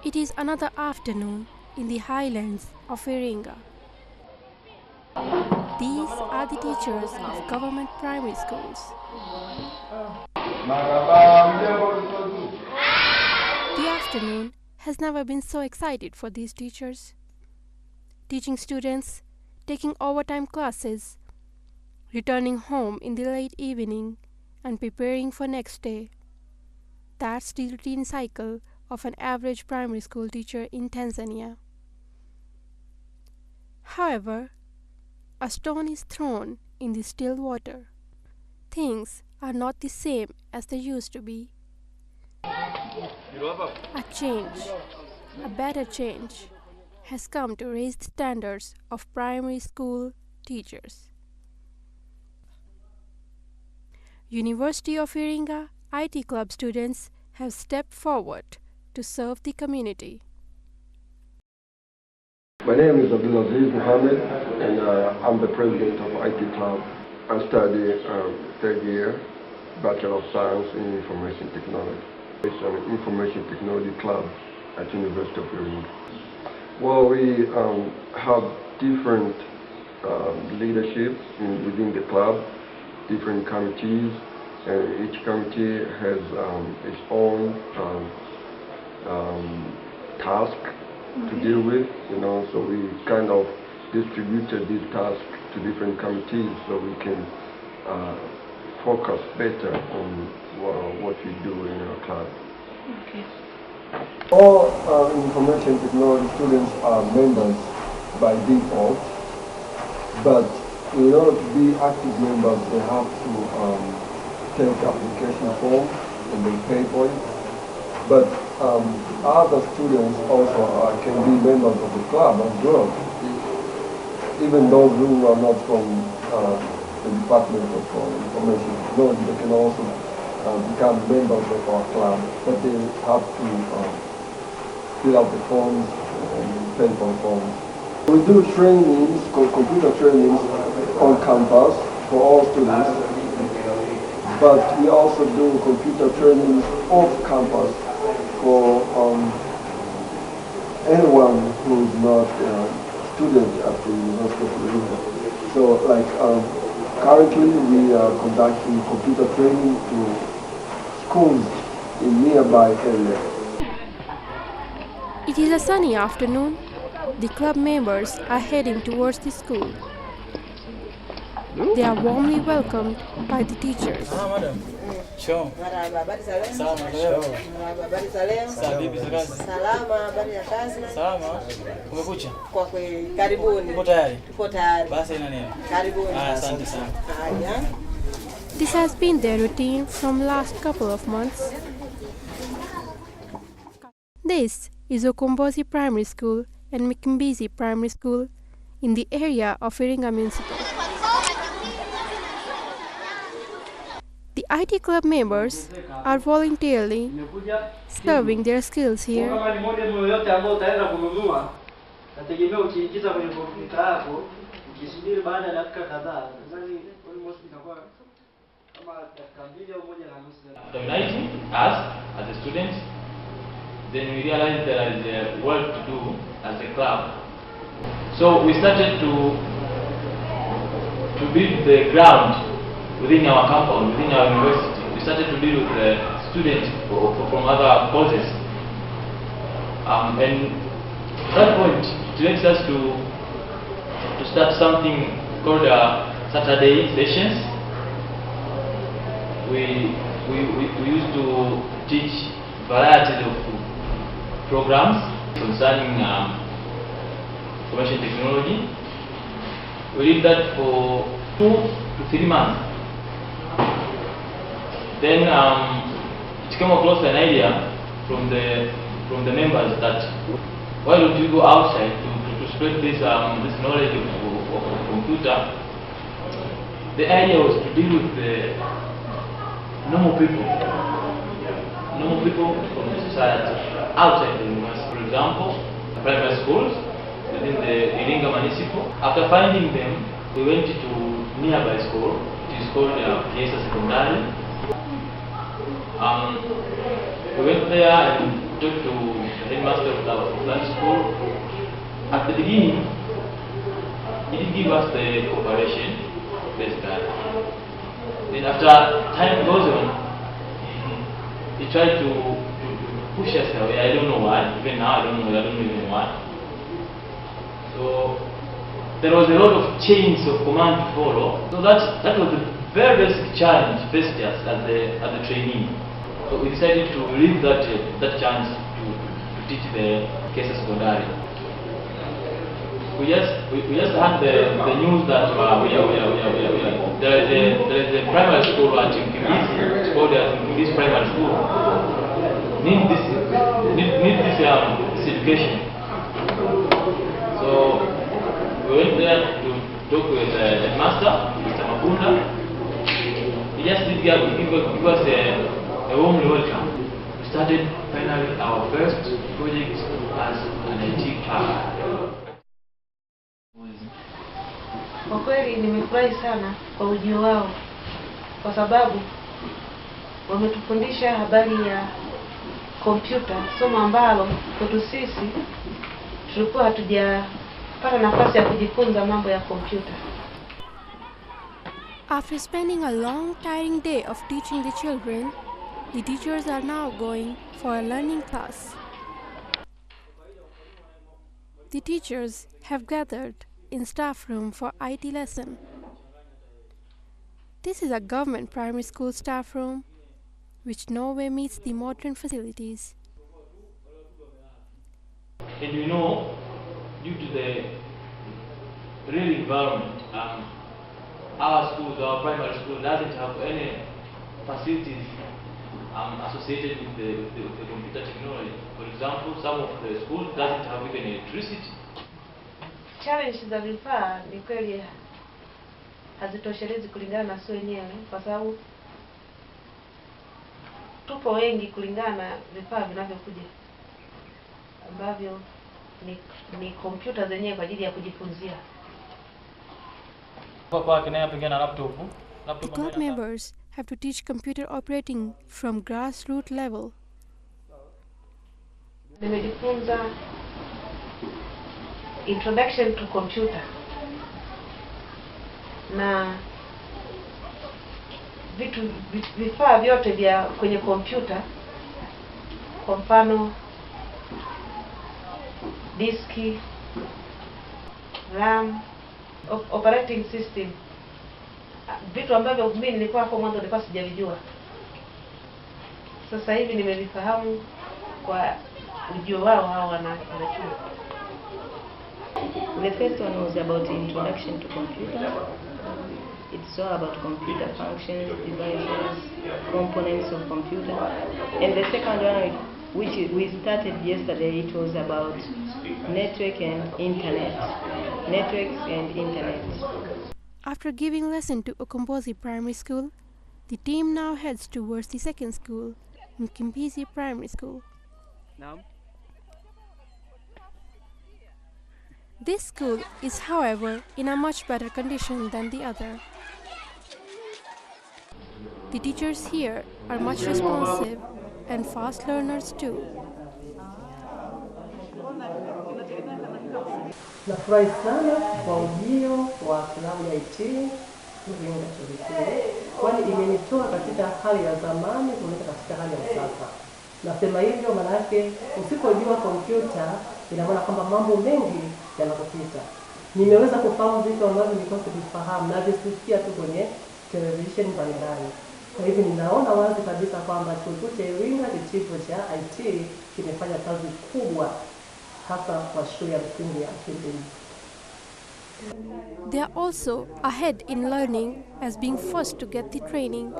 It is another afternoon in the highlands of Iringa. These are the teachers of government primary schools. The afternoon has never been so excited for these teachers. Teaching students, taking overtime classes, returning home in the late evening, and preparing for next day. That's the routine cycle of an average primary school teacher in Tanzania. However, a stone is thrown in the still water. Things are not the same as they used to be. A change, a better change, has come to raise the standards of primary school teachers. University of Iringa IT Club students have stepped forward to serve the community. My name is Abdulaziz Mohammed, and I'm the president of IT Club. I study third year, Bachelor of Science in Information Technology. It's an information technology club at University of Iringa. Well, we have different leadership within the club, different committees, and each committee has its own task to deal with, so we kind of distributed these tasks to different committees so we can focus better on what we do in our class. Okay. All information technology students are members by default, but in order to be active members, they have to take application form and they pay for it. But other students also can be members of the club as well, even those who are not from the Department of Information Technology. They can also become members of our club, but they have to fill out the forms and pay for forms. We do trainings, computer trainings on campus for all students, but we also do computer trainings off campus for anyone who is not a student at the University of Iringa. So, like currently, we are conducting computer training to schools in nearby areas. It is a sunny afternoon. The club members are heading towards the school. They are warmly welcomed by the teachers. This has been their routine from last couple of months. This is Ukombozi Primary School and Mkimbizi Primary School in the area of Iringa Municipal. The IT club members are voluntarily serving their skills here. Uniting us as a students, then we realized there is work to do as a club. So we started to build the ground within our campus, within our university. We started to deal with the students from other courses. And at that point, it led us to start something called Saturday sessions. We used to teach varieties of programs concerning information technology. We did that for 2 to 3 months. Then it came across an idea from the members that why don't you go outside to spread this knowledge of computer. The idea was to deal with the normal people from the society outside the university. For example, private schools within the Iringa municipal. After finding them, we went to nearby school. It is called Kiesa Secondary. We went there and talked to the headmaster of that school. At the beginning, he didn't give us the cooperation, basically. Then after time goes on, he tried to push us away. I don't know why. Even now, I don't know even why. So there was a lot of chains of command to follow. So that was the very basic challenge faced us as the trainee. So we decided to leave that chance to teach the cases secondary. We just had the news that there is a primary school at Msingi. It's called Msingi Primary School. Need this education. So we went there to talk with the headmaster, Mr. Makunda. He just did give us a warm welcome. We started finally our first project as an IT club. Kwa kweli nimefurahi sana kwa ujio wao, kwa sababu wametufundisha habari ya kompyuta, somo ambalo kwetu sisi tulikuwa hatujapata nafasi ya kujifunza mambo ya kompyuta. After spending a long, tiring day of teaching the children, the teachers are now going for a learning class. The teachers have gathered in staff room for IT lesson. This is a government primary school staff room, which nowhere meets the modern facilities. And you know, due to the real environment, our schools, our primary school doesn't have any facilities associated with the computer technology. For example, some of the schools doesn't have even electricity. Challenge za vifaa ni kweli hazitoshelezi kulingana na sisi wenyewe, kwa sababu tupo wengi kulingana na vifaa vinavyokuja ambavyo ni kompyuta zenyewe kwa ajili ya kujifunzia. The club members have to teach computer operating from grassroots level. Nimejifunza introduction to computer na vifaa vyote vya kwenye kompyuta, kwa mfano diski, RAM, operating system, vitu ambavyo mimi nilikuwa hapo mwanzo nilikuwa sijavijua. Sasa hivi nimevifahamu kwa ujio wao hao wanachuo. The first one was about introduction to computers. It's all about computer functions, devices, components of computer. And the second one, which we started yesterday, it was about network and internet. Networks and internet. After giving lesson to Ukombozi Primary School, the team now heads towards the second school, Mkimbizi Primary School. This school is, however, in a much better condition than the other. The teachers here are much responsive and fast learners too. Nafurahi sana kwa ujio wa klabu ya IT Iringa Shule, kwani imenitoa katika hali ya zamani kuleta katika hali ya sasa. Nasema hivyo maana yake usipojua kompyuta ina maana kwamba mambo mengi yanakupita. Nimeweza kufahamu vitu ambavyo nilikuwa sivifahamu na visikia tu kwenye television mbalimbali. Kwa hivyo ninaona wazi kabisa kwamba chuo cha Iringa kitivo cha IT kimefanya kazi kubwa hasa kwa shule ya msingi ya Msingi. They are also ahead in learning as being first to get the training.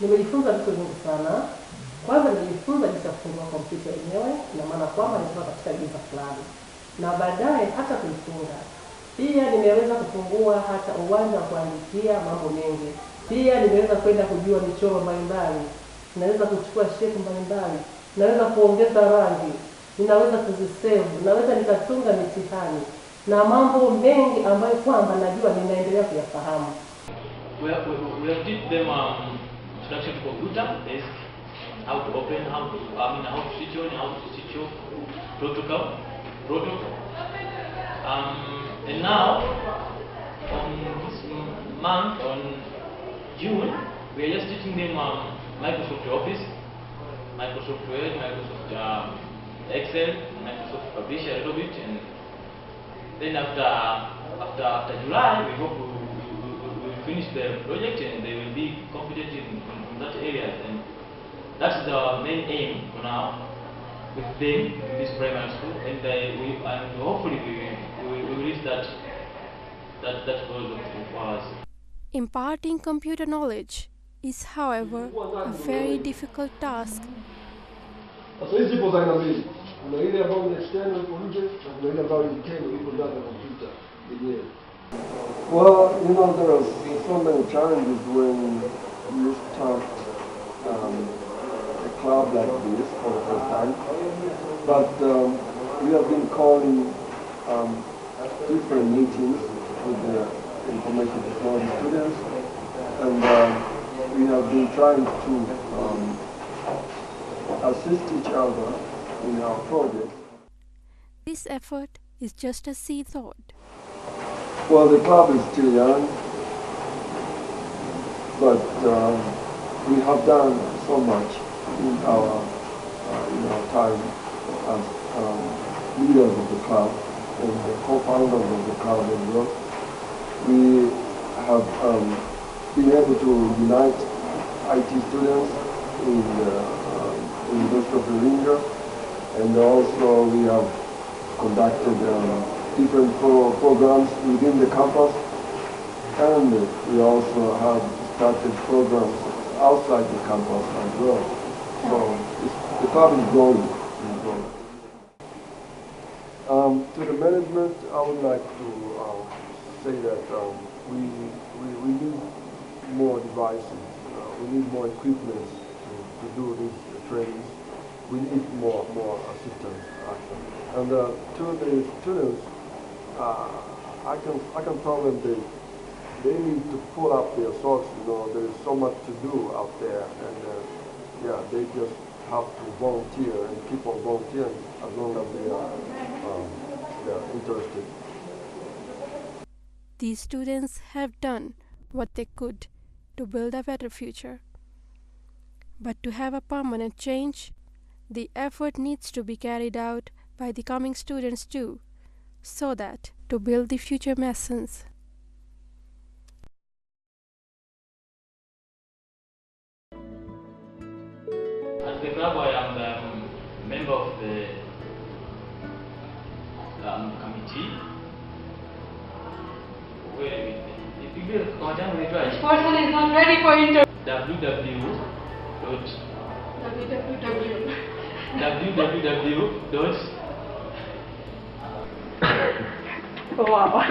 Nimejifunza vitu vingi sana. Kwanza nilijifunza jinsi ya kufungua kompyuta yenyewe, ina maana kwamba nilikuwa katika giza fulani. Na baadaye hata kuifunga. Pia nimeweza kufungua hata uwanja wa kuandikia mambo mengi. Pia nimeweza kwenda kujua michoro mbalimbali. Naweza kuchukua shape mbalimbali. Naweza kuongeza rangi. Ninaweza kuzisave. Naweza nikatunga mitihani. Na mambo mengi ambayo kwamba najua ninaendelea kuyafahamu. We have taught them introduction to computer desk, how to open, how to switch on, how to switch off, protocol. And now, on this month, on June, we are just teaching them Microsoft Office, Microsoft Word, Microsoft Excel, Microsoft Publisher a little bit, and then after July, we hope we will finish the project and they will be competent in that area. And that's the main aim for now with them in this primary school, and hopefully we will reach that goal of ours. Imparting computer knowledge is, however, a very difficult task. Sasa hizi zipo za aina mbili. Kuna ile ambayo ni external iko nje na kuna ile ambayo ni internal iko ndani ya kompyuta yenyewe. Well, there are so many challenges when you start a club like this for the first time. But we have been calling different meetings with the information technology students, and we have been trying to assist each other in our projects. This effort is just a seed thought. Well, the club is still young, but we have done so much in our time as leaders of the club and the co-founders of the club as well. We have been able to unite IT students in the University of Iringa, and also we have conducted different programs within the campus, and we also have started programs outside the campus as well. So the club is growing. To the management, I would like to say that we need more devices, we need more equipment to do these trainings. We need more assistance actually. And to the students, I can tell them they need to pull up their socks. There is so much to do out there, and they just have to volunteer and keep on volunteering as long as they are interested. These students have done what they could to build a better future. But to have a permanent change, the effort needs to be carried out by the coming students too, so that to build the future Masons. As the club, I am the member of the committee. This person is not ready for interview. www. Wow.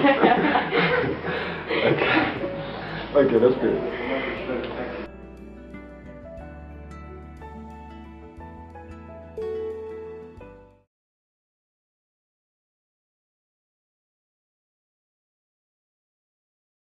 Okay, that's good.